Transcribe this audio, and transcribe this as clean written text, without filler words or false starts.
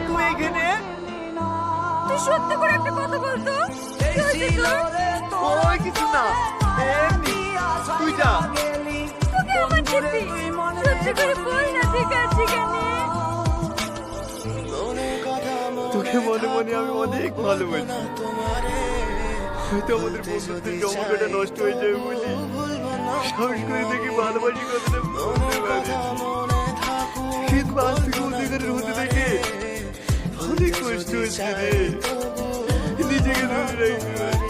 তুই এখানে? তুই সত্যি করে একটা কথা বলতো, কি হয়েছে তোর? ওই কিছু না, এমনি। তুই যা। তোকে আমার দিদি সত্যি করে বল না ঠিক আছে কেন? তোকে মনে মনে আমি অনেক ভালোবাসি। হয়তো আমাদের বন্ধুত্বের জমকাটা নষ্ট হয়ে যাবে বলি সাহস করে দেখি ভালোবাসি কথাটা বলতে পারি। কিন্তু আজ থেকে অধিকারের হতে দেখে অনেক কষ্ট হচ্ছে রে। নিজেকে ধরে রাখতে পারি।